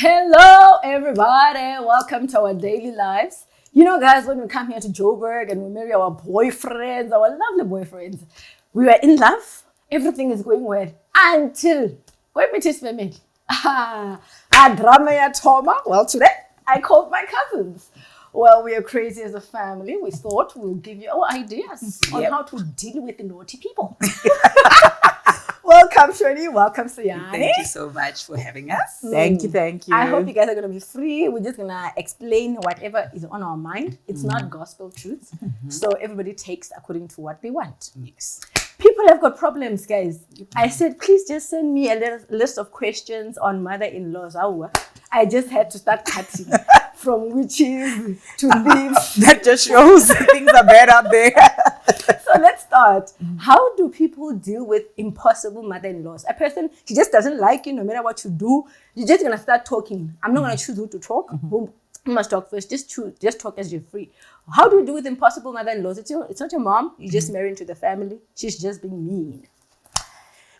Hello, everybody. Welcome to our daily lives. You know, guys, when we come here to Joburg and we marry our boyfriends, our lovely boyfriends, we were in love. Everything is going well until we meet his family. Drama ya Toma. Well, today I called my cousins. Well, we are crazy as a family. We thought we'll give you our ideas on how to deal with the naughty people. Welcome, Shoni. Welcome, Suyani. Thank you so much for having us. Thank you. I hope you guys are going to be free. We're just going to explain whatever is on our mind. It's not gospel truth. So everybody takes according to what they want. Yes. People have got problems, guys. I said, please just send me a list of questions on mother-in-laws. I just had to start cutting from witches to thieves. That just shows things are bad out there. So let's start. How do people deal with impossible mother-in-laws? A person, she just doesn't like you no matter what you do. You're just going to start talking. I'm not going to choose who to talk. Who must talk first? Just talk as you're free. How do you do with impossible mother-in-laws? It's not your mom. You just marry into the family. She's just being mean.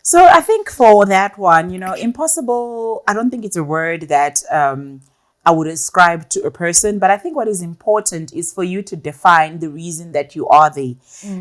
So I think for that one, impossible, I don't think it's a word that I would ascribe to a person, but I think what is important is for you to define the reason that you are there.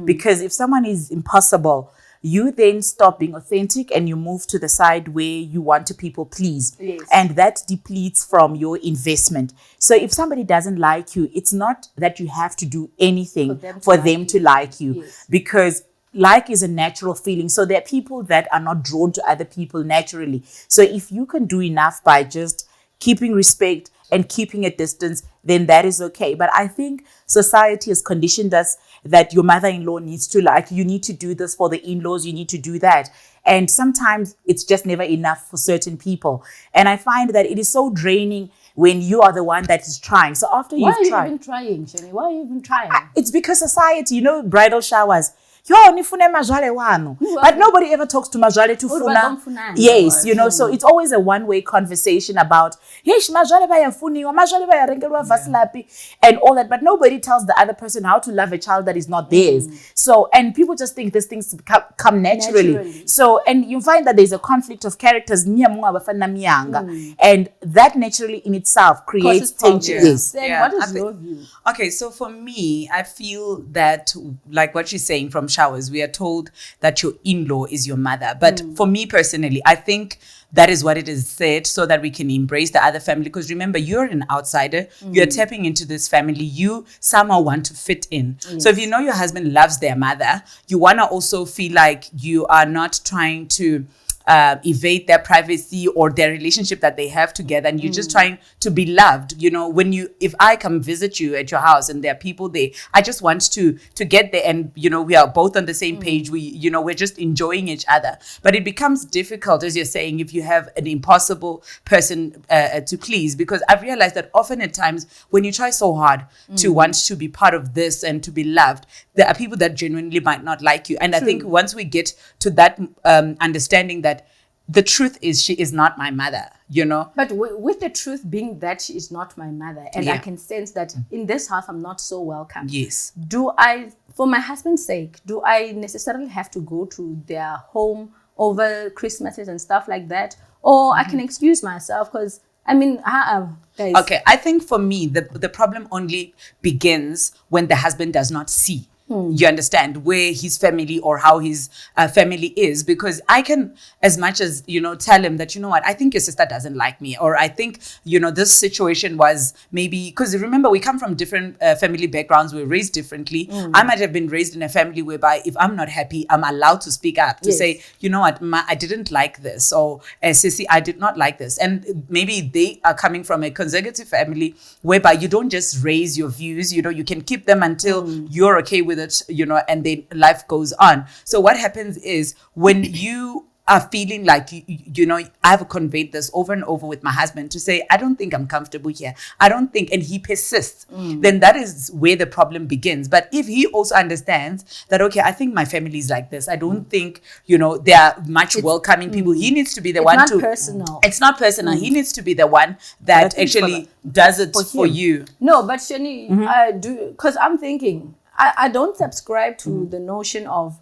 Because if someone is impossible, you then stop being authentic and you move to the side where you want to people please. Yes. And that depletes from your investment. So if somebody doesn't like you, it's not that you have to do anything for them to like you. Yes. Because like is a natural feeling. So there are people that are not drawn to other people naturally. So if you can do enough by just keeping respect and keeping a distance, then that is okay. But I think society has conditioned us that your mother-in-law needs to like, you need to do this for the in-laws, you need to do that. And sometimes it's just never enough for certain people. And I find that it is so draining when you are the one that is trying. So after you've tried. Why are you even trying, Shani? Why are you even trying? It's because society, bridal showers. Nifune majwale wano. But nobody ever talks to majwale to funa. Yes, so it's always a one-way conversation about, majwale bayafuniwa, majwale bayarengelwa vasilapi, and all that. But nobody tells the other person how to love a child that is not theirs. So, and people just think these things come naturally. So, and you find that there's a conflict of characters, and that naturally in itself creates tension. Yes. Then what is your view? Okay, so for me, I feel that, like what she's saying, from showers, we are told that your in-law is your mother. But for me personally, I think that is what it is said so that we can embrace the other family. Because remember, you're an outsider. You're tapping into this family. You somehow want to fit in. Yes. So if you know your husband loves their mother, you want to also feel like you are not trying to evade their privacy or their relationship that they have together, and you're just trying to be loved. If I come visit you at your house and there are people there, I just want to get there, and we are both on the same page. We're just enjoying each other. But it becomes difficult, as you're saying, if you have an impossible person to please, because I've realized that often at times when you try so hard to want to be part of this and to be loved, there are people that genuinely might not like you. And I think once we get to that understanding that the truth is she is not my mother, But with the truth being that she is not my mother, and I can sense that in this house I'm not so welcome. Yes. Do I, for my husband's sake, do I necessarily have to go to their home over Christmases and stuff like that? Or I can excuse myself because, guys. Okay, I think for me, the problem only begins when the husband does not see. You understand where his family or how his family is, because I can, as much as, tell him that, what, I think your sister doesn't like me, or I think, this situation was maybe, because remember, we come from different family backgrounds. We're raised differently. I might have been raised in a family whereby if I'm not happy, I'm allowed to speak up to say, what, Ma, I didn't like this, or Sissy, I did not like this. And maybe they are coming from a conservative family whereby you don't just raise your views, you can keep them until you're okay with it, and then life goes on. So what happens is when you are feeling like, I've conveyed this over and over with my husband to say, I don't think I'm comfortable here. I don't think, and he persists, then that is where the problem begins. But if he also understands that, okay, I think my family is like this. I don't think, they are much welcoming people. He needs to be the one to... It's not personal. He needs to be the one that actually does it for you. No, but Shani, because I'm thinking, I don't subscribe to the notion of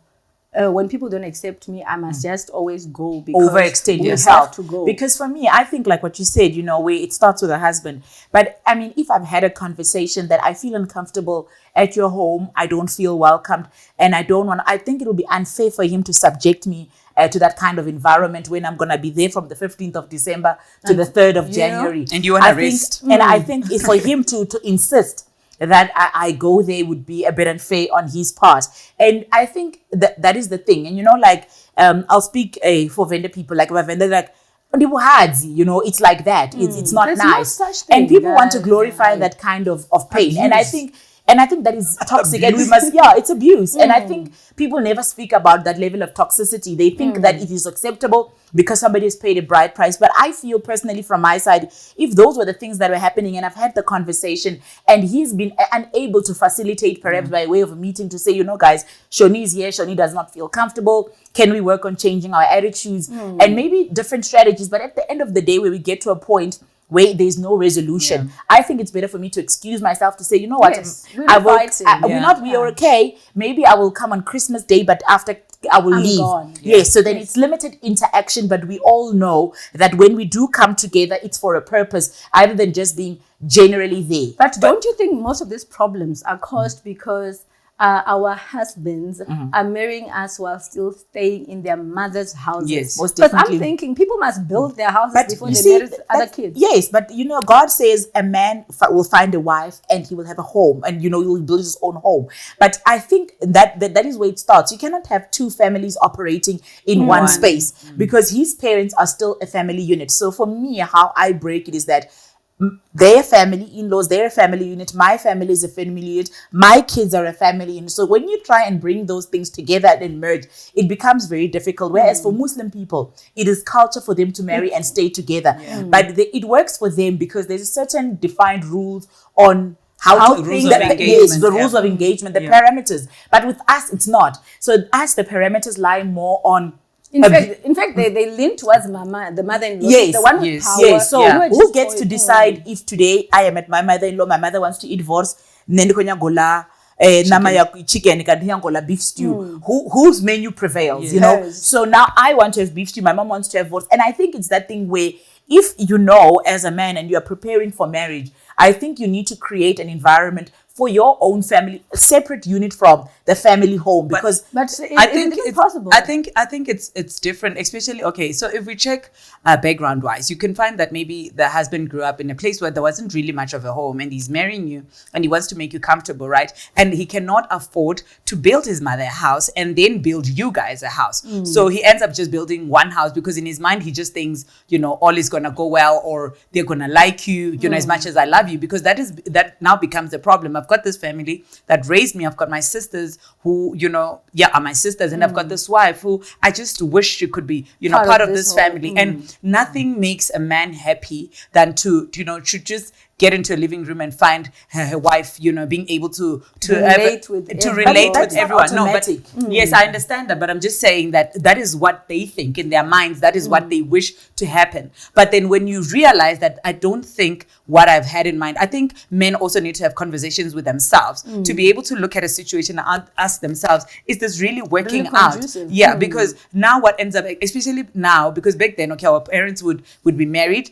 when people don't accept me, I must just always go because overextend we yourself. have to go. Because for me, I think like what you said, where it starts with a husband. But I mean, if I've had a conversation that I feel uncomfortable at your home, I don't feel welcomed, and I think it will be unfair for him to subject me to that kind of environment when I'm going to be there from the 15th of December to the 3rd of January. And you want to rest. And I think it's for him to insist that I go there would be a bit unfair on his part. And I think that is the thing. And I'll speak for vendor people, like my vendor, like, it's like that. It's not There's nice. no such thing, And people want to guys. glorify that kind of pain. And I think that is toxic. And we Abuse. must, it's abuse. And I think people never speak about that level of toxicity. They think that it is acceptable because somebody has paid a bride price. But I feel personally from my side, if those were the things that were happening and I've had the conversation and he's been unable to facilitate perhaps by way of a meeting to say, guys, Shoni is here. Shoni does not feel comfortable. Can we work on changing our attitudes and maybe different strategies? But at the end of the day, where we get to a point where there's no resolution, I think it's better for me to excuse myself to say, you know what, Yes, we are okay. Maybe I will come on Christmas Day, but after I will leave. Gone. Yes, so then it's limited interaction, but we all know that when we do come together, it's for a purpose, other than just being generally there. But don't you think most of these problems are caused because our husbands are marrying us while still staying in their mother's houses? Yes, most Because definitely. I'm thinking people must build their houses But before you they see, marry other kids. Yes, but God says a man will find a wife and he will have a home, and he will build his own home. But I think that is where it starts. You cannot have two families operating in one space because his parents are still a family unit. So for me, how I break it is that their family, in-laws, they're a family unit. My family is a family unit. My kids are a family unit. So when you try and bring those things together and merge, it becomes very difficult. Whereas for Muslim people, it is culture for them to marry and stay together. But it works for them because there's certain defined rules on how Rules things of that engagement, yes, the rules of engagement, the parameters. But with us, it's not. So us, the parameters lie more on. In fact, they lean towards mama, the mother-in-law. Yes, the one with yes, power. Yes, so You are who just gets to going, decide if today I am at my mother-in-law, my mother wants to eat vorst, gola nama ya chicken, gola beef stew. Whose menu prevails, Yes. So now I want to have beef stew, my mom wants to have vorst. And I think it's that thing where if as a man and you are preparing for marriage, I think you need to create an environment for your own family, a separate unit from the family home, because But I think it's it's possible. I think it's different, especially so if we check background wise, you can find that maybe the husband grew up in a place where there wasn't really much of a home, and he's marrying you and he wants to make you comfortable, right? And he cannot afford to build his mother a house and then build you guys a house. So he ends up just building one house because in his mind he just thinks, all is gonna go well, or they're gonna like you, as much as I love you, because that now becomes the problem. I've got this family that raised me. I've got my sisters who, are my sisters, and I've got this wife who I just wish she could be, part of this family. And nothing makes a man happy than to just get into a living room and find her wife, being able to relate with everyone. No, but automatic. yes, I understand that, but I'm just saying that is what they think in their minds. That is what they wish to happen. But then when you realize that I don't think what I've had in mind, I think men also need to have conversations with themselves to be able to look at a situation and ask themselves, is this really working out? conducive? Yeah, because now what ends up, especially now, because back then, our parents would be married,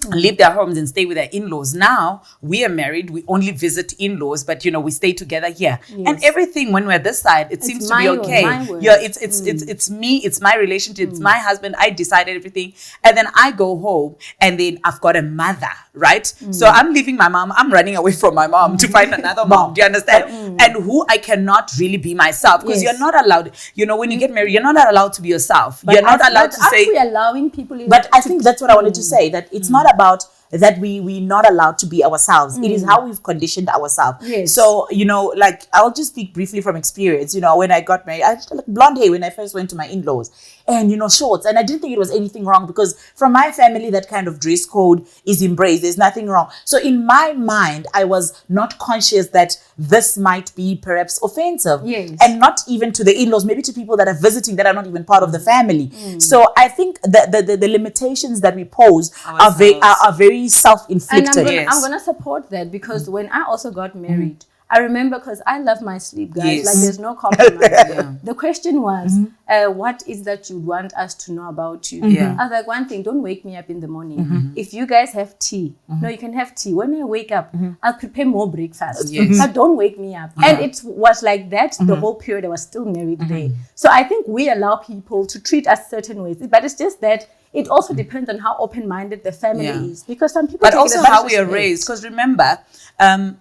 leave their homes and stay with their in-laws. Now we are married, we only visit in-laws, but we stay together here. And everything when we're this side, it seems to be okay. Yeah, it's me, it's my relationship, it's my husband. I decided everything, and then I go home, and then I've got a mother, right? So I'm leaving my mom, I'm running away from my mom to find another mom. Do you understand? And who I cannot really be myself, because you're not allowed. When you get married, you're not allowed to be yourself. You're not allowed to say. Aren't we allowing people? But I think that's what I wanted to say, that it's not about that we're not allowed to be ourselves. It is how we've conditioned ourselves. Yes. So, like, I'll just speak briefly from experience. When I got married, I had like blonde hair when I first went to my in-laws, and, shorts. And I didn't think it was anything wrong, because from my family, that kind of dress code is embraced. There's nothing wrong. So in my mind, I was not conscious that this might be perhaps offensive. Yes. And not even to the in-laws, maybe to people that are visiting that are not even part of the family. So I think that the limitations that we pose are very And self-inflicted. I'm gonna support that, because when I also got married, I remember because I love my sleep, guys. Yes. Like there's no compromise. Yeah. The question was, what is that you want us to know about you? Yeah. I was like, one thing, don't wake me up in the morning. If you guys have tea, no, you can have tea. When I wake up, I'll prepare more breakfast. Yes. But don't wake me up. And it was like that the whole period I was still married there. So I think we allow people to treat us certain ways. But it's just that it also depends on how open-minded the family is. Because some people but take also it as how we are disrespect. raised, because remember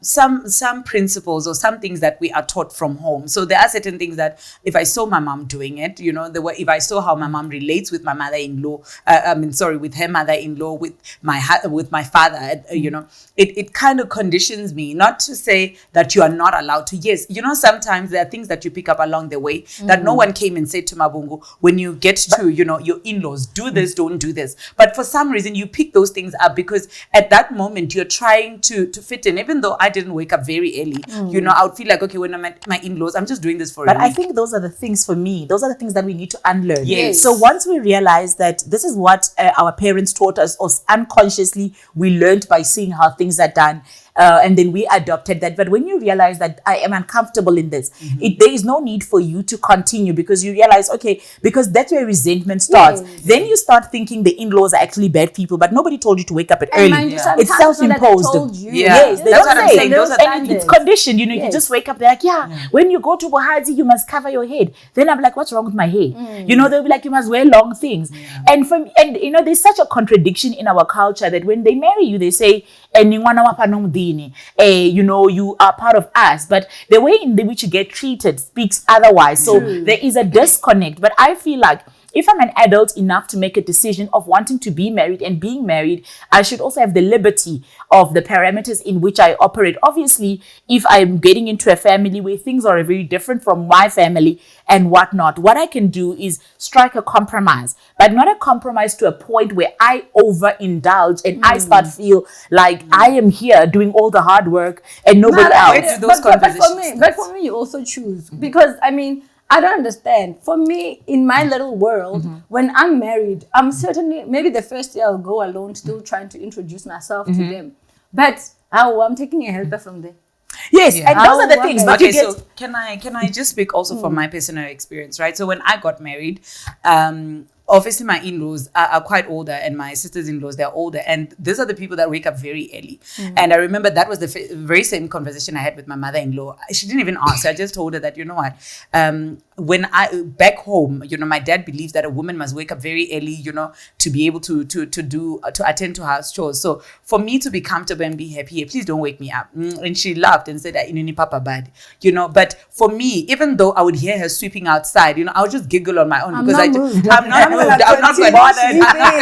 some principles or some things that we are taught from home. So there are certain things that if I saw my mom doing it, you know, the way, if I saw how my mom relates with my mother-in-law, with her mother-in-law, with my father, you know, it kind of conditions me. Not to say that you are not allowed to. Yes, you know, sometimes there are things that you pick up along the way that no one came and said to Mavhungu, when you get to, you know, your in-laws, do this, don't do this. But for some reason, you pick those things up because at that moment, you're trying to fit in. Even though I didn't wake up very early, you know, I would feel like, okay, when I'm at my in-laws, I'm just doing this for a But I week. think those are the things for me. Those are the things that we need to unlearn. Yes. So once we realize that this is what our parents taught us, or unconsciously we learned by seeing how things are done, and then we adopted that. But when you realize that I am uncomfortable in this, there is no need for you to continue, because you realize, okay, because that's where resentment starts. Yes. Then you start thinking the in-laws are actually bad people, but nobody told you to wake up at And early. mind you, Yeah. sometimes It's it's not that they self-imposed. told you. Yeah. Yes, they That's don't what I'm say. saying. Those are And it's conditioned, you know, you just wake up, they're like, when you go to Bohadi, you must cover your head. Then I'm like, what's wrong with my hair? You know, they'll be like, you must wear long things. And you know, there's such a contradiction in our culture that when they marry you, they say, you know, you are part of us. But the way in which you get treated speaks otherwise. So there is a disconnect. But I feel like if I'm an adult enough to make a decision of wanting to be married and being married, I should also have the liberty of the parameters in which I operate. Obviously, if I'm getting into a family where things are very different from my family and whatnot, what I can do is strike a compromise, but not a compromise to a point where I overindulge and I start feel like I am here doing all the hard work and nobody Where else. do those conversations but for me, you also choose. Because, I mean, I don't understand. For me, in my little world, when I'm married, I'm certainly, maybe the first year I'll go alone, still trying to introduce myself to them. But I'm taking a helper from them. Yes, and those are the things. But Okay, you get, so can I just speak also from my personal experience, right? So when I got married, obviously my in-laws are quite older, and my sisters-in-laws, they're older, and these are the people that wake up very early. And I remember that was the very same conversation I had with my mother-in-law. She didn't even ask. I just told her that, you know what, when I back home, you know, my dad believes that a woman must wake up very early, you know, to be able to attend to house chores. So for me to be comfortable and be happy, please don't wake me up. And she laughed and said, "Inini papa bad," you know. But for me, even though I would hear her sweeping outside, you know, I would just giggle on my own because I'm not moved. I'm not going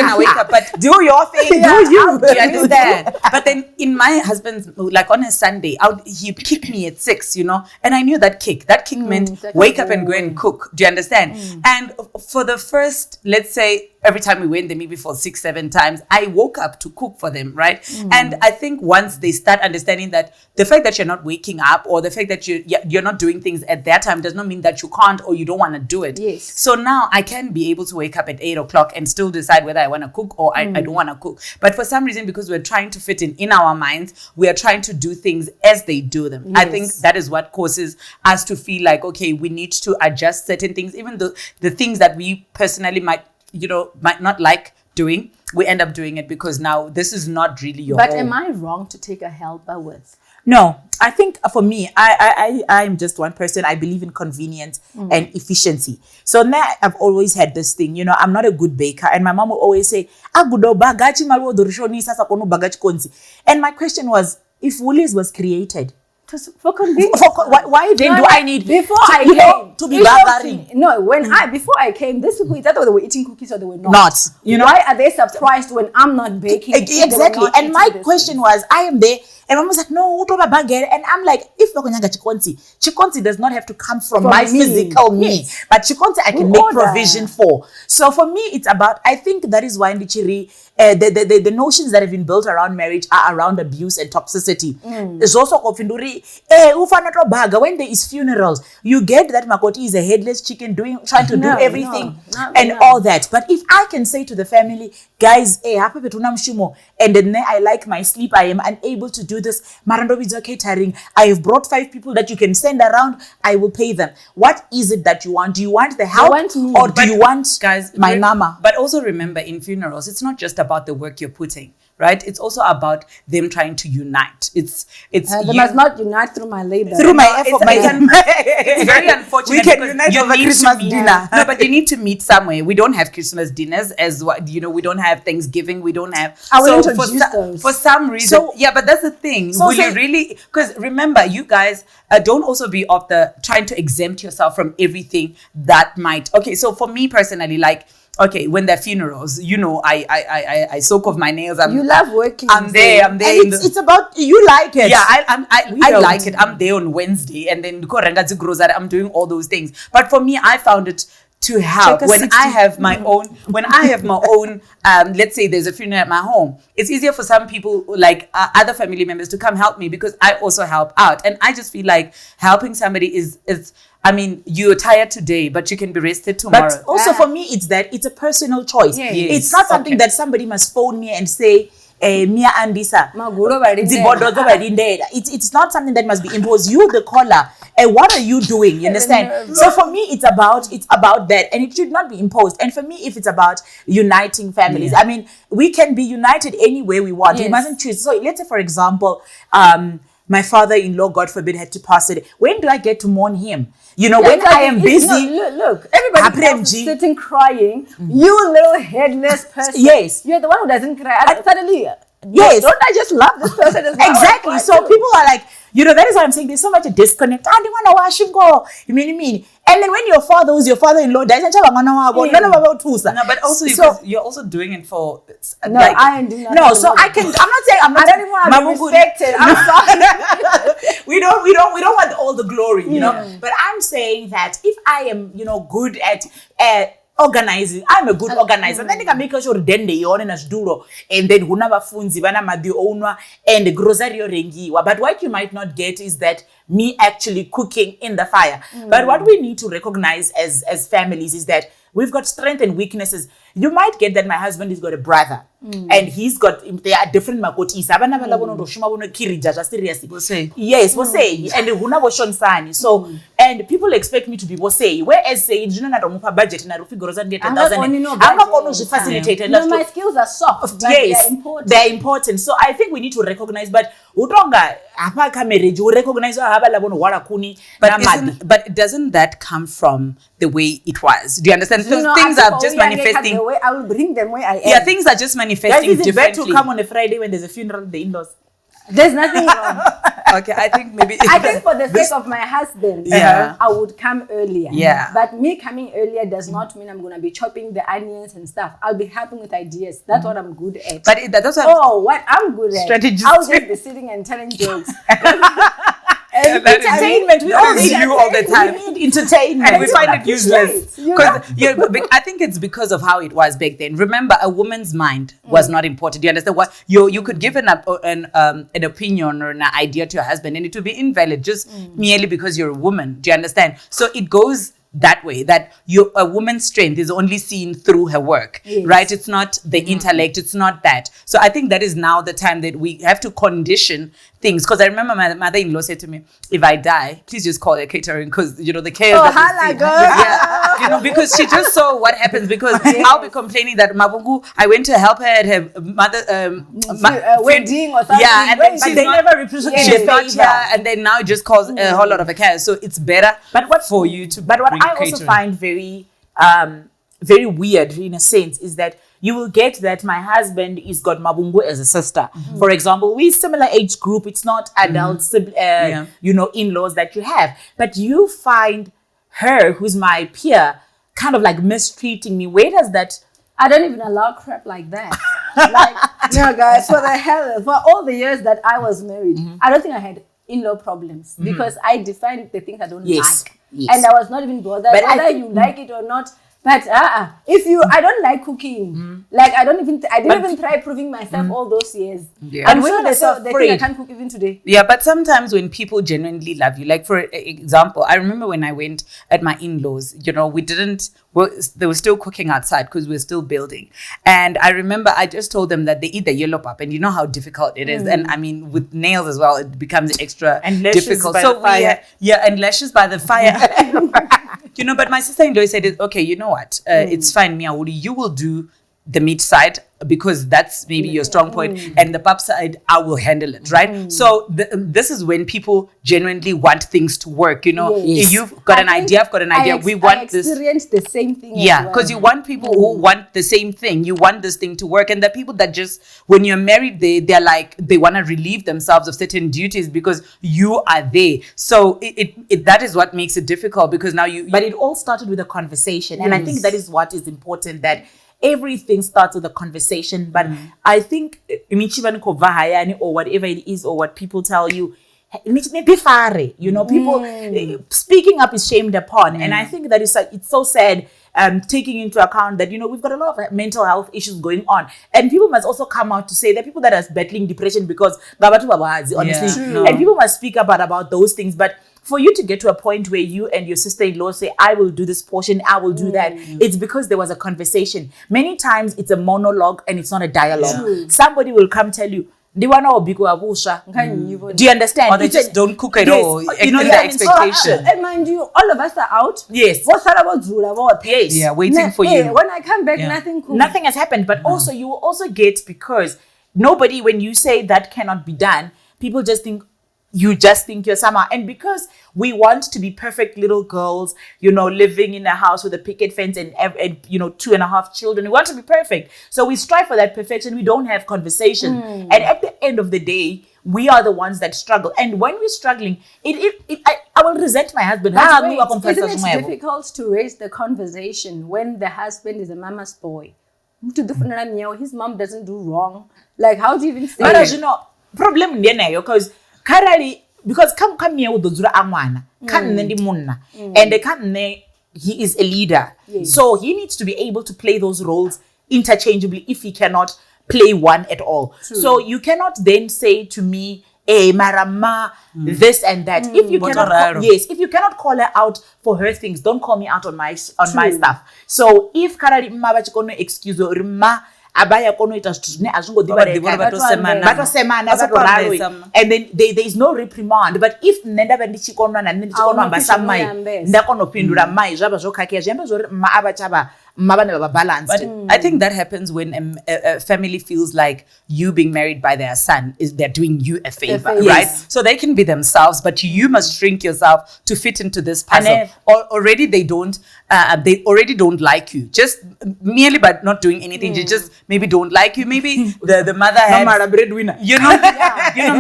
to wake up. But do your thing, Yeah. do you. do you understand? But then in my husband's, like on a Sunday, he'd kick me at 6, you know, and I knew that kick meant wake up and go and cook. Do you understand? And for the first, let's say, every time we went there, maybe for 6-7 times, I woke up to cook for them, right? And I think once they start understanding that the fact that you're not waking up, or the fact that you're not doing things at that time, does not mean that you can't or you don't want to do it. Yes. So now I can be able to wake up at 8 o'clock and still decide whether I want to cook or I don't want to cook. But for some reason, because we're trying to fit in our minds, we are trying to do things as they do them. Yes. I think that is what causes us to feel like, okay, we need to adjust certain things, even though the things that we personally might not like doing, we end up doing it because now this is not really your But home. am I wrong to take a helper with? No, I think for me, I'm just one person. I believe in convenience and efficiency. So now I've always had this thing, you know, I'm not a good baker. And my mom will always say, and my question was, if Woolies was created, For convenience. why then do I need before to, I you know, came to be it shocked gathering? me. No, before I came, these people, it's either they were eating cookies or they were not. Not, you know? Why are they surprised when I'm not baking? if they were Exactly. not And my eating this question thing? was, I am there, and mom was like, no, utoba bagel. And I'm like, if Lokonyanga chikonzi does not have to come from my me. physical me, Yes. but chikonzi I can We make order. provision for. So for me, it's about, I think that is why Ndichiri, the notions that have been built around marriage are around abuse and toxicity. It's also when there is funerals, you get that Makoti is a headless chicken trying to do everything and all that. But if I can say to the family, guys, and then I like my sleep, I am unable to do this. Marandovidzo catering. I have brought 5 people that you can send around. I will pay them. What is it that you want? Do you want the help, want me. or do you want guys, my mama? But also remember, in funerals, it's not just about the work you're putting, right? It's also about them trying to unite. It's They must not unite through my labor. Through my effort, it's very unfortunate. We can because unite you over need to Christmas meet- dinner. No, but you need to meet somewhere. We don't have Christmas dinners as what we don't have Thanksgiving. We don't have. I will for, introduce those. for some reason, So- yeah. But that's the thing. So Will you say- really? Because remember, you guys don't also be of the trying to exempt yourself from everything that might. Okay, so for me personally, like. Okay, when they're funerals, I soak off my nails. You love working. I'm there. And it's about you like it. Yeah, I don't. like it. I'm there on Wednesday, and then I'm doing all those things. But for me, I found it to help Check a when 60. I have my own. When I have my own, let's say there's a funeral at my home. It's easier for some people, like other family members, to come help me because I also help out, and I just feel like helping somebody is. I mean, you're tired today, but you can be rested tomorrow. But also for me, it's a personal choice. Yeah. Yes. It's not something Okay. that somebody must phone me and say, Mia Andisa. Maguro bari ndera. Zibodozo bari ndera. It's not something that must be imposed. You, the caller, and what are you doing? You understand? So for me, it's about that, and it should not be imposed. And for me, if it's about uniting families, Yeah. I mean, we can be united any way we want. We Yes. mustn't choose. So let's say, for example, my father-in-law, God forbid, had to pass it. When do I get to mourn him? When I am busy. Look, everybody else is sitting crying. You little headless person. Yes. You're the one who doesn't cry. And suddenly, Yes. don't I just love this person as well? Exactly. So people are like, that is why I'm saying there's so much a disconnect. I don't want to wash him go. You mean? And then when your father, who's your father-in-law, dies, none of No, but also so you're also doing it for. No, I ain't doing that. no. So I'm not saying I'm not. I don't even want to be Mavhungu- respected. I'm sorry. we don't want all the glory, But I'm saying that if I am, good at organizing, I'm a good organizer. Then I can make sure then they own a duro, and then hunava funzi vana madi onwa and the grocery rengiwa. But what you might not get is that me actually cooking in the fire. But what we need to recognize as families is that we've got strengths and weaknesses. You might get that my husband has got a brother, and they are different makotis. Bosei. Yes, bosei, and huna boshonsani. So, and people expect me to be bosei. Whereas say, budget na figures and get I'm not only no budget. I'm not going to facilitate. No, my skills are soft. But Yes, they're important. they're important. So I think we need to recognize. But udonga apaka marriage, you recognize But doesn't that come from the way it was? Do you understand? You know, Things I are think just we are naked manifesting. the way I will bring them where I am. Yeah, things are just Guys, manifesting is it better differently. to come on a Friday when there's a funeral in the in-laws? There's nothing wrong. Okay, I think maybe. I think for the sake of my husband, Yeah. I would come earlier. Yeah. But me coming earlier does not mean I'm going to be chopping the onions and stuff. I'll be helping with ideas. That's what I'm good at. But that's what. What I'm good at. Strategist. I'll just be sitting and telling jokes. And that is- Entertainment. We that all is need you all the time. We need entertainment. And we find it useless. You Because I think it's because of how it was back then. Remember, a woman's mind was not important. You understand what you could give an opinion or an idea to your husband, and it would be invalid just merely because you're a woman. Do you understand? So it goes that way, that a woman's strength is only seen through her work, Yes. right? It's not the intellect. It's not that. So I think that is now the time that we have to condition things. Because I remember my mother-in-law said to me, if I die, please just call a catering, because the chaos. Oh, that we hala, see. girl. Yeah, because she just saw what happens. Because I'll be complaining that Mavhungu, I went to help her at her mother wedding or something. Yeah, and then But she's they not, never represent she's the not favor. here, and then now it just caused a whole lot of a chaos. So it's better for you to. But what bring I also catering. find very weird in a sense is that you will get that my husband is got Mavhungu as a sister. For example, we similar age group. It's not adult, in-laws that you have, but you find her, who's my peer, kind of like mistreating me. Where does that? I don't even allow crap like that. No, guys, for all the years that I was married, I don't think I had in-law problems because I defined the things I don't Yes, like. yes. And I was not even bothered But I whether think- you like it or not. But if I don't like cooking. Like I didn't even try proving myself all those years. Yeah. I'm And sure women are they think I can't cook even today. Yeah, but sometimes when people genuinely love you, like for example, I remember when I went at my in-laws, you know, they were still cooking outside because we were still building. And I remember I just told them that they eat the yellow pap, and you know how difficult it is. And I mean, with nails as well, it becomes extra And lashes difficult. by So the fire. and lashes by the fire. You know, but my sister-in-law said, okay, you know what? It's fine, Mia Woody, you will do the meat side because that's maybe your strong point, and the pap side I will handle it, right? So this is when people genuinely want things to work, you know. Yes. You've got an idea, I've got an idea, we want this. I experienced the same thing. Yeah, because you want people who want the same thing. You want this thing to work. And the people that just, when you're married, they're like, they want to relieve themselves of certain duties because you are there. So that is what makes it difficult, because now But it all started with a conversation. And I think that is what is important, that everything starts with a conversation. But I think, or whatever it is, or what people tell you, you know, people speaking up is shamed upon. And I think that it's so sad, taking into account that, you know, we've got a lot of mental health issues going on. And people must also come out to say that people that are battling depression, because honestly, and people must speak about those things. But for you to get to a point where you and your sister-in-law say, I will do this portion, I will do that, it's because there was a conversation. Many times it's a monologue and it's not a dialogue. Somebody will come tell you, do you understand? or they just don't cook at all. You know, the expectation. And mind you, all of us are out. Yes. Yes. Yeah, waiting for you. When I come back, nothing cooked. Nothing has happened. But also, you will also get, because nobody, when you say that cannot be done, people just think, you just think you're somehow. And because we want to be perfect little girls, you know, living in a house with a picket fence and you know, 2.5 children, we want to be perfect. So we strive for that perfection. We don't have conversation. And at the end of the day, we are the ones that struggle. And when we're struggling, I will resent my husband. Isn't it difficult to raise the conversation when the husband is a mama's boy? His mom doesn't do wrong. Like, how do you even say But it? as you know, problem because currently, because come here with the amwana, and he is a leader. Yes. So he needs to be able to play those roles interchangeably if he cannot play one at all. True. So you cannot then say to me, hey, marama, this and that. If you cannot call her out for her things, don't call me out on my stuff. So if karali mma bachikono excuse rima abaya kono ita zwine azvingo diva and then there is no reprimand. But if nenda bendichikonwa na ndichikonwa mbasamai ndakono pindura mai zvaba zvokakia zvembe zvo ma abachaba balance. But I think that happens when a family feels like you being married by their son they're doing you a favor, right? Yes. So they can be themselves, but you must shrink yourself to fit into this puzzle. Already they already don't like you, just merely by not doing anything. They just maybe don't like you. Maybe the mother had a breadwinner. You know,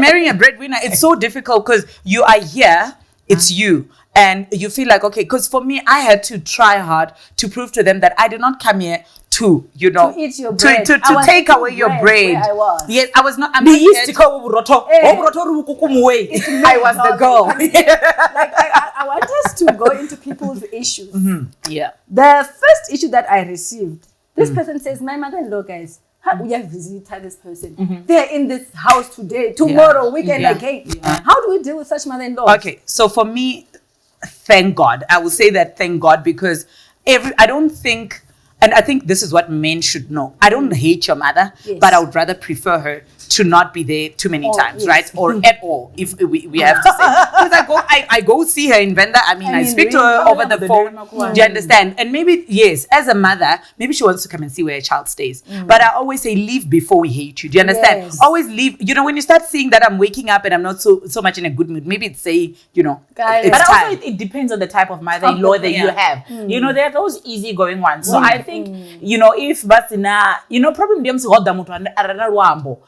marrying a breadwinner. It's so difficult because you are here. It's you. And you feel like, okay, because for me, I had to try hard to prove to them that I did not come here to, you know, to eat your bread. To take away your bread. I was. Yes, I was not. I was the girl. I want us to go into people's issues. Yeah. The first issue that I received, this person says, my mother-in-law, guys, we have visited this person. They're in this house today, tomorrow, weekend again. Yeah. How do we deal with such mother-in-laws? Okay, so for me, thank God. I will say that thank God, because I don't think, and I think this is what men should know. I don't hate your mother, but I would rather prefer her to not be there too many times, right? Or at all, if we have to say. Because I go see her in Venda. I mean, I speak to her over the phone. Do you understand? And maybe, yes, as a mother, maybe she wants to come and see where her child stays. But I always say, leave before we hate you. Do you understand? Yes. Always leave. You know, when you start seeing that I'm waking up and I'm not so much in a good mood, maybe it's say, you know, Guys, it's but time. also it depends on the type of mother-in-law that you have. You know, there are those easygoing ones. So I think, you know, if basina, you know, problem them si hoda mutu arara wambo.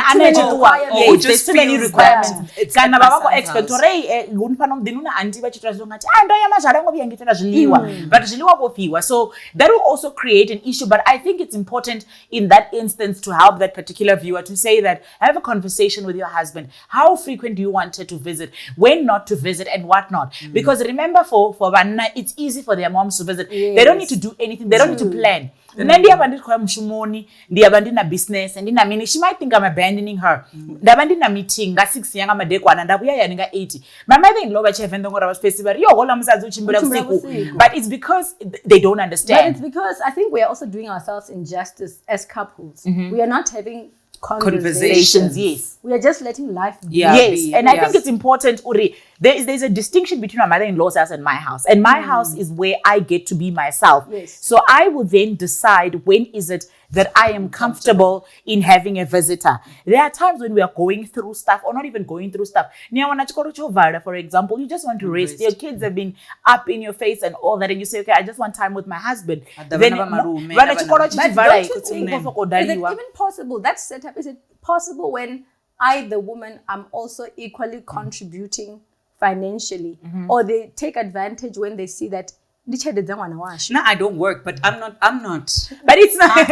kana Yes, there's too many feels requirements. it's Kana at my baba ko son's expect house. ore unfana mdini una auntie vachitwa zvongati ndo yamazvara ngobi yangitenda zviliwa but zviliwa kopiwa. So that will also create an issue, but I think it's important in that instance to help that particular viewer to say that have a conversation with your husband. How frequent do you want her to visit, when not to visit, and what not? Because remember, for Vanna, it's easy for their moms to visit. They don't need to do anything, they don't need to plan. Ndiyaba ndikhoya mshumoni, ndiyaba ndina business ndina mini, she might think I'm abandoning her. Ndaba ndina meeting nga 6 yanga madekwana ndabuya yani nga 80. My mother-in-law bachevenda ngora bashipesi bari yo hola musadzi uchimbira kusiku. But it's because they don't understand. But it's because I think we are also doing ourselves injustice as couples. We are not having conversations. Yes. We are just letting life be. Yes. And I think it's important, Uri, there's a distinction between my mother-in-law's house and my house. And my house is where I get to be myself. Yes. So I will then decide when is it that I am comfortable in having a visitor. There are times when we are going through stuff or not even going through stuff. For example, you just want to rest. Your kids have been up in your face and all that, and you say, okay, I just want time with my husband. But don't you think, is it even possible, that setup, is it possible when I, the woman, am also equally contributing financially? Or they take advantage when they see that no, I don't work, but I'm not. But it's not.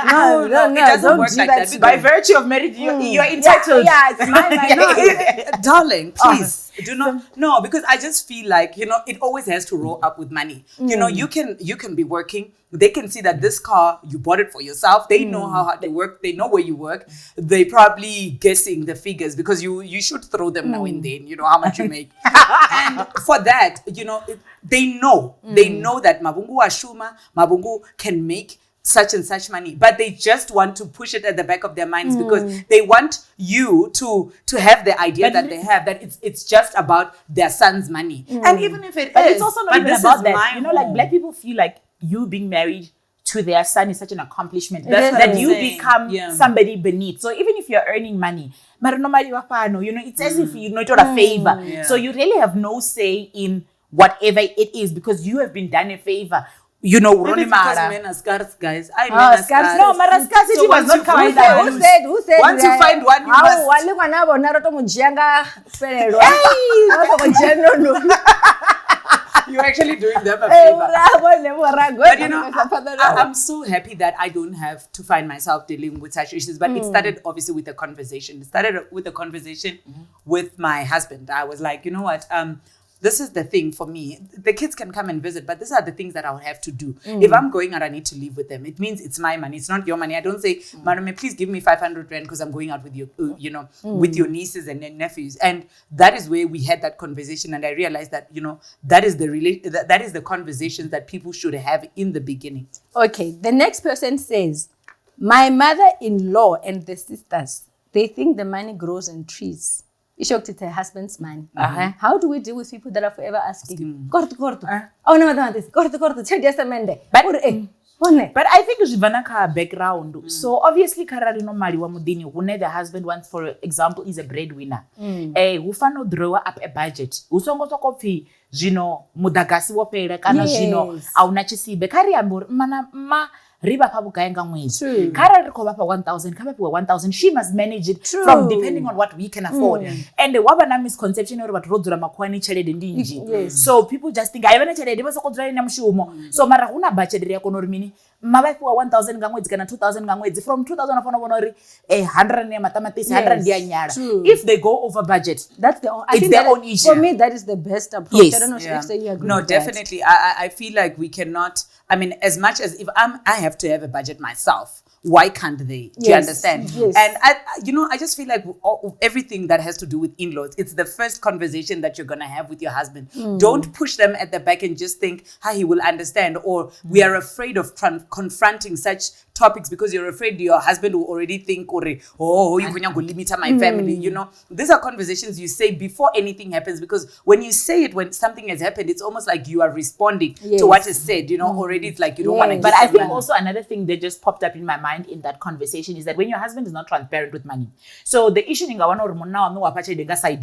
No, it doesn't work like that. By virtue of marriage, you're entitled. Yeah, it's mine. Darling, please do not. No, because I just feel like, it always has to roll up with money. You can be working. They can see that this car, you bought it for yourself. They know how hard they work. They know where you work. They probably guessing the figures because you should throw them now and then, how much you make. And for that, they know. They know that Mavhungu Ashuma, Mavhungu can make such and such money, but they just want to push it at the back of their minds because they want you to have the idea that they have, that it's just about their son's money. And even if it but is, it's also not even about that. Like black people feel like you being married to their son is such an accomplishment that you become somebody beneath. So even if you're earning money, it's as if you're not a favor. Yeah. So you really have no say in whatever it is because you have been done a favor. Maybe because men are scarce, guys. Men are scarce. No, scarcity So was not coming down. Who said? Once you find one, you must. You're actually doing them a favor. But I'm so happy that I don't have to find myself dealing with such issues. But it started obviously with a conversation. It started with a conversation with my husband. I was like, you know what? This is the thing for me. The kids can come and visit, but these are the things that I would have to do. If I'm going out, I need to live with them. It means it's my money. It's not your money. I don't say, Marume, please give me 500 rand because I'm going out with you, with your nieces and nephews. And that is where we had that conversation. And I realized that, that is the conversations that people should have in the beginning. Okay. The next person says, my mother-in-law and the sisters, they think the money grows on trees. Ishokti to her husband's money. How do we deal with people that are forever asking? Kortu. Oh no, this. Kortu. But I think Jivanaka background. So obviously Karari no mali wa mudini who the husband wants, for example, is a breadwinner. Ufano draw up a budget. Usongo kofi mudagasi wopera kana auna chisibe. Kari ambur mana riba pabukayenga mwezi. Kara rikova pa 1,000, kama pa 1,000, she must manage it from depending on what we can afford. And the wabana misconception about rodzura makwani chelede ndinji. So people just think I want to chelede baso kodzura ina mshumo. So mara huna budget yako normini. Mabapi wa 1,000 ngangwezi kana 2,000 ngangwezi. From 2,000 afona bonori 100 ya matamatisi 100 ya nyara. If they go over budget, that's it's their own issue. For me, that is the best approach. Yes. I don't know if you agree. No, with definitely. That. I feel like we cannot. I mean, as much as if I have to have a budget myself, why can't they? Do you understand? Yes. And I just feel like everything that has to do with in-laws, it's the first conversation that you're gonna have with your husband. Don't push them at the back and just think, he will understand, or we are afraid of confronting such topics because you're afraid your husband will already think, you can limit my family. These are conversations you say before anything happens, because when you say it when something has happened, it's almost like you are responding to what is said. Already it's like you don't want to. But I think also another thing that just popped up in my mind in that conversation is that when your husband is not transparent with money, so the issue ninga wana urumona wanu wapache denga side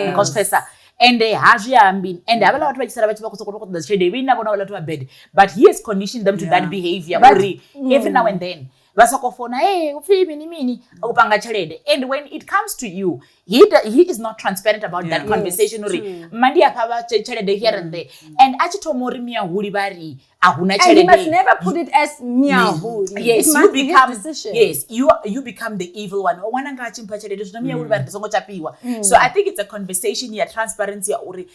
because pesa and they have and abala watu bachisara bachibako the shade we never know a lot of bed, but he has conditioned them to that behavior every now and then. vasakofona ufii mini akupanga chelede. And when it comes to you, he is not transparent about that conversation. Mandi akava chelede here and there. And achitomori miya huri vari ahuna chelede. And you must never put it as miya huri. Yes, it you become decision. Yes, you become the evil one. So I think it's a conversation here, transparency uri.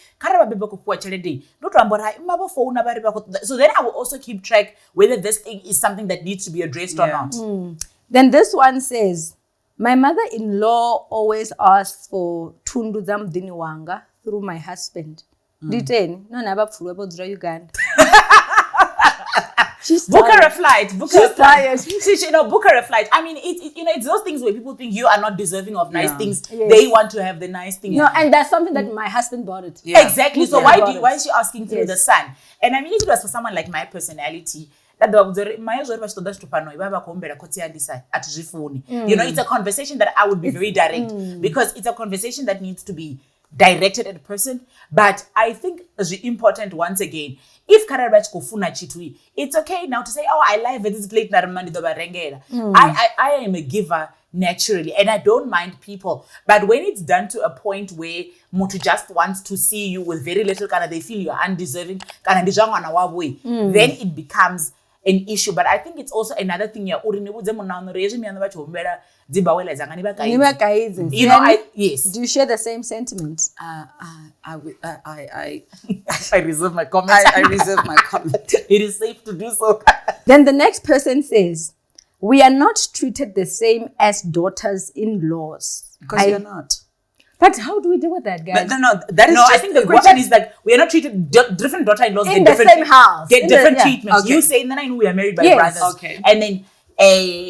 So then I will also keep track whether this thing is something that needs to be addressed or not. Then this one says, my mother-in-law always asks for tundu zamdini wanga through my husband. Diteni, no naba pfulwe bodra Uganda. She's book her a flight. Book her a flight. She's Book her a flight. I mean, it's those things where people think you are not deserving of nice things. Yes. They want to have the nice things. No, and that's something that my husband bought it. Yeah. Exactly. So why is she asking through the son? And I mean, if it was for someone like my personality, it's a conversation that I would be very direct because it's a conversation that needs to be directed at a person. But I think it's important once again, if Karabach kufuna chitui, it's okay now to say, oh, I live at this plate naramandi doba rengera. I am a giver naturally, and I don't mind people. But when it's done to a point where Mutu just wants to see you with very little, they feel you're undeserving, then it becomes an issue. But I think it's also another thing. Yes. Do you share the same sentiments? I reserve my comment. I reserve my comment. It is safe to do so. Then the next person says, we are not treated the same as daughters-in-laws. Because you're not. But how do we deal with that, guys? No. That is I think the question is that we are not treated different daughter-in-laws in the same house. Get different treatments. Okay. You say, then I know we are married by brothers. Okay. And then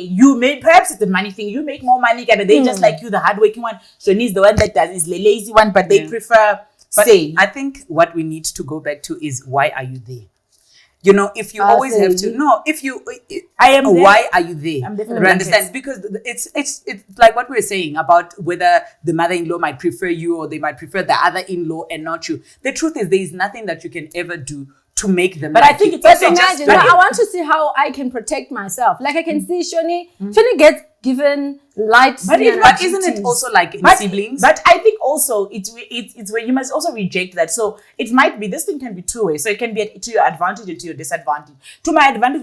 you make, perhaps it's the money thing. You make more money, and they just like you, the hardworking one. Shani's the one that is the lazy one, but they prefer say. I think what we need to go back to is, why are you there? If you always have to, why are you there? I'm definitely understand? Because it's like what we were saying about whether the mother-in-law might prefer you or they might prefer the other in-law and not you. The truth is, there is nothing that you can ever do to make them. But I think it's also imagine. I want to see how I can protect myself. Like I can see Shoni gets given light. But isn't it also like in siblings? But I think also it's where you must also reject that. So it might be, this thing can be two ways. So it can be to your advantage and to your disadvantage. To my advantage,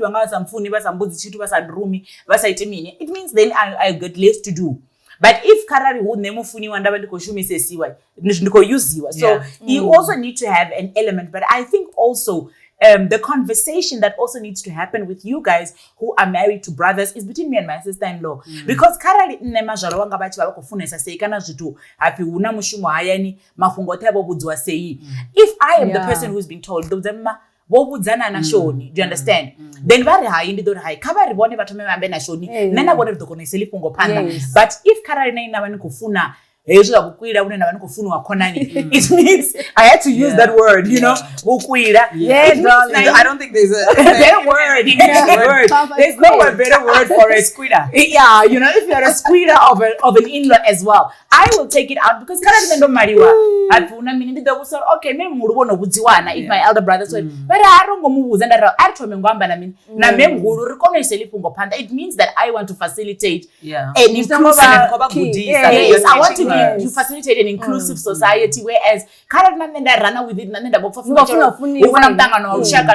it means then I get less to do. But if Karari would name funi wanda shumi sesiwa, uziwa. So you also need to have an element. But I think also the conversation that also needs to happen with you guys who are married to brothers is between me and my sister-in-law. Because Karari nemajalo wanga bachi kufuna sase kana zitu happy una mushumo hayani mafungo tebo budzwa sei. If I am the person who's been told bobudzana na shoni, do you understand? Then vari hai ndi dori hai kavari bone vatome vambe na shoni nena bone dogone selipungo panda. But if Karari na vani kufuna it means I had to use that word, ukwira. Yeah, darling. I don't think there's a better word. There's no better word for a squeeder. Yeah, if you're a squeeder of an in-law as well, I will take it out because okay, if my elder brother said, but it means that I want to facilitate an inclusive. Yes, I want to you facilitate an inclusive society, whereas run with it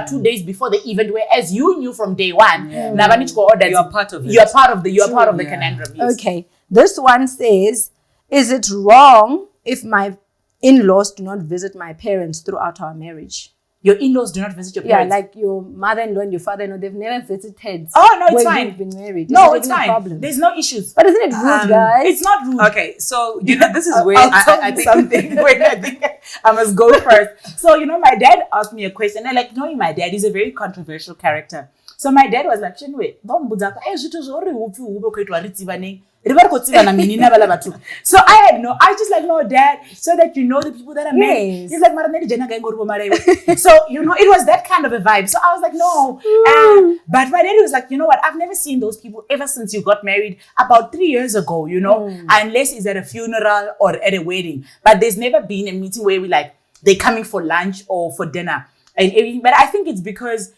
2 days before the event, whereas you knew from day one. You are part of it. You are part of the conundrum. Yes. Okay. This one says, is it wrong if my in-laws do not visit my parents throughout our marriage? Your in-laws do not visit your parents? Yeah, like your mother-in-law and your father-in-law, they've never visited. Oh, no, it's when fine. You've been married. No, it's fine. Problem. There's no issues. But isn't it rude, guys? It's not rude. Okay, so, this is where I think something. Wait, I think I must go first. So, my dad asked me a question. And knowing my dad, he's a very controversial character. So my dad was like, Shenwe, so I just like, no, Dad, so that you know the people that are married. He's like, so, it was that kind of a vibe. So I was like, no. But my dad was like, you know what? I've never seen those people ever since you got married about 3 years ago, unless it's at a funeral or at a wedding. But there's never been a meeting where they're coming for lunch or for dinner. But I think it's because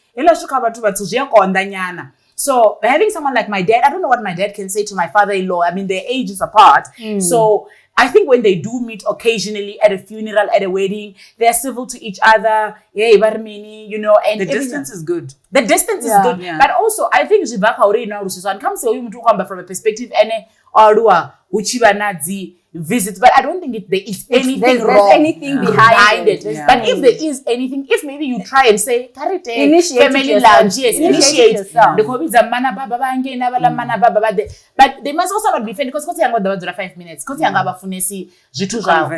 So having someone like my dad, I don't know what my dad can say to my father-in-law. I mean, their age is apart. So I think when they do meet occasionally at a funeral, at a wedding, they're civil to each other. Hey, Barmini, you know, and the distance is good. The distance is good. Yeah. But also, I think Jibaka already now, so comes from a perspective, and Arua, Uchiba Nazi visits, but I don't think there is anything there's wrong anything behind it. Yeah. But if there is anything, if maybe you try and say, Initiate family yourself. lounge, yes, Initiate yourself. The COVID is mana baba bange na bala mana baba but they must also not be offended because kosi yanga dabadura 5 minutes. Kosi yanga abafunesi jitu zao.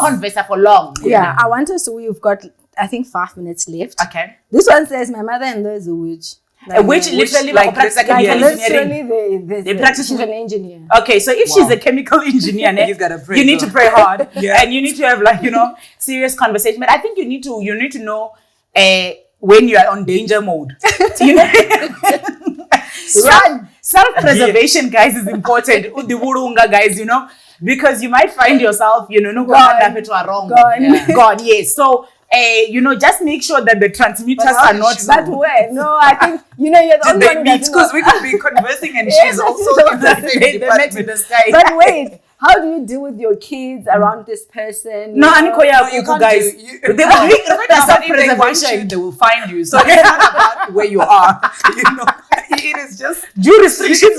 Converse for long. Yeah, I want us to. We've got, I think, 5 minutes left. Okay. This one says my mother-in-law is a witch. A witch literally like practice literally engineering. They practice she's an engineer. Okay, so if she's a chemical engineer, You've gotta pray, you need to pray hard, Yeah. and you need to have serious conversation. But I think you need to know when you are on danger mode. Self-preservation, guys, is important. The wurunga, guys, because you might find yourself, God, yes. So. Just make sure that the transmitters are not that way. No, I think you're the only one because we could be conversing and she's also in the same department. In the sky. But wait, how do you deal with your kids around this person? No, you can't guys. They will find you. So it's not about where you are. It is just due restrictions.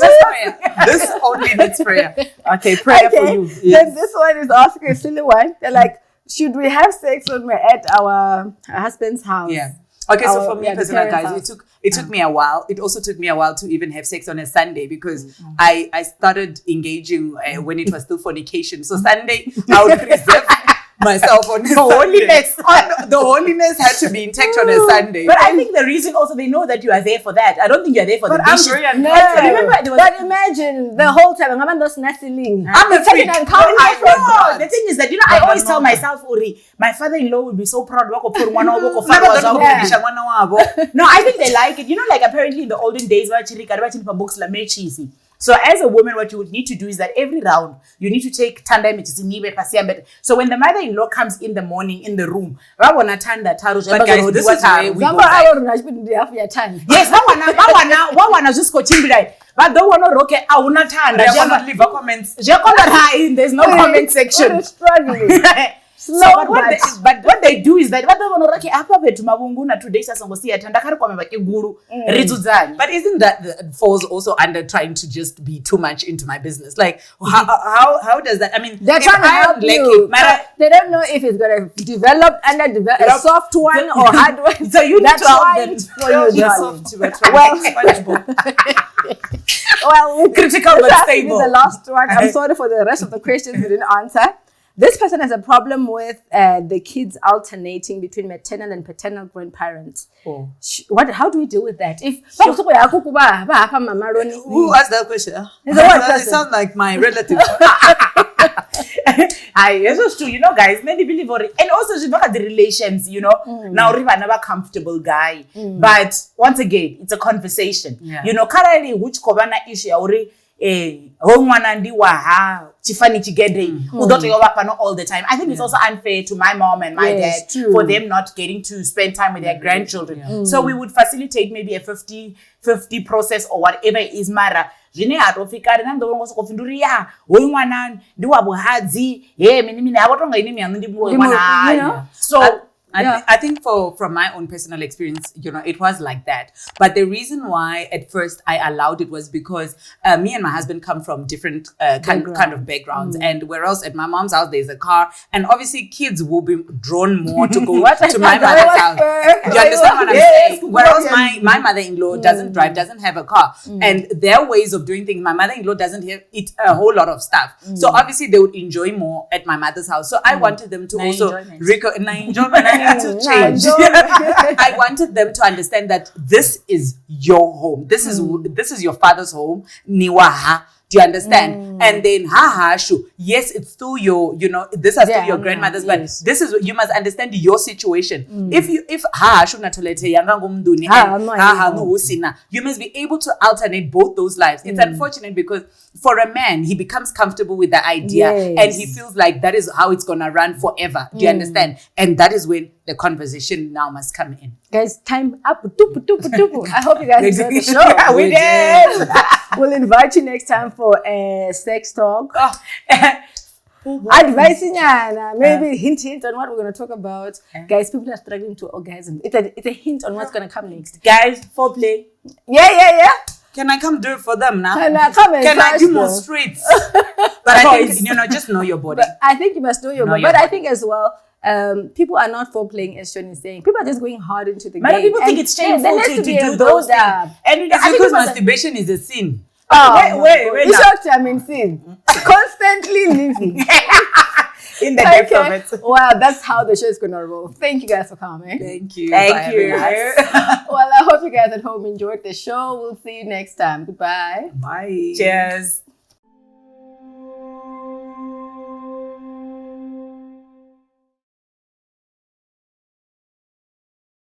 This only needs prayer. Okay, prayer for you. Then this one is asking a silly one. They're like, should we have sex when we're at our husband's house? Yeah. Okay, so for me, personal guys, it took me a while. It also took me a while to even have sex on a Sunday because I started engaging when it was still fornication. So Sunday, I would preserve myself on the holiness. The holiness had to be intact on a Sunday. But I think the reason also they know that you are there for that. I don't think you are there for the I'm dishes. very But imagine the whole time. I'm those nasty link. I'm a freak. I know. The thing is that I always tell myself, Uri, my father-in-law will be so proud. No, I think they like it. Like apparently in the olden days, cheesy. So as a woman, what you would need to do is that every round, you need to take tanda nibe. So when the mother-in-law comes in the morning in the room, but guys, this is where we go yes, one just coaching but don't want to rock it out tanda. Leave a comments. There's no comment section. But what they do is that but isn't that falls also under trying to just be too much into my business? Like how does that? I mean, they're trying to help you. They don't know if it's going to develop under a soft one or hard one. So you need to help them. Well, critical but stable. The last one. I'm sorry for the rest of the questions we didn't answer. This person has a problem with the kids alternating between maternal and paternal grandparents. Oh. How do we deal with that? Who asked that question? It sounds like my relative. Yes, true. Guys, many believe it. And also, look at the relations, Now, we're never comfortable guy. But once again, it's a conversation. Yeah. Currently, which Kobana issue, chifani chigede all the time. I think it's also unfair to my mom and my dad for them not getting to spend time with their grandchildren. Yeah. So we would facilitate maybe a 50-50 process or whatever it is mara. So I think from my own personal experience, it was like that. But the reason why at first I allowed it was because me and my husband come from different kind of backgrounds. And whereas at my mom's house, there's a car. And obviously kids will be drawn more to go to my mother's house. Do you understand what I'm saying? Whereas my mother-in-law doesn't drive, doesn't have a car. And their ways of doing things, my mother-in-law doesn't eat a whole lot of stuff. So obviously they would enjoy more at my mother's house. So I wanted them to also to change. I wanted them to understand that this is your home. This is your father's home. Niwaha. Do you understand? And then sure. Yes, it's still your, this are still your grandmother's, but this is, you must understand your situation. If sure natolete yanga ngumnduni and you must be able to alternate both those lives. It's unfortunate because for a man, he becomes comfortable with the idea and he feels like that is how it's gonna run forever. Do you understand? And that is when the conversation now must come in. Guys, time up. I hope you guys enjoyed the show. We did. We'll invite you next time for a sex talk. Advice, maybe hint on what we're going to talk about. Guys, people are struggling to orgasm. It's a hint on what's going to come next. Guys, foreplay. Yeah. Can I come do it for them now? Can I do more streets? But I think, just know your body. But I think you must know your body. But I think as well, people are not foreplaying, as Sean is saying. People are just going hard into the game. People think it's shameful to do those things. And it's because masturbation is a sin. Wait. You shocked I'm in sin. Constantly living. In the depth of it. Well, that's how the show is going to roll. Thank you guys for coming. Thank you. Thank you. Well, I hope you guys at home enjoyed the show. We'll see you next time. Goodbye. Bye. Cheers.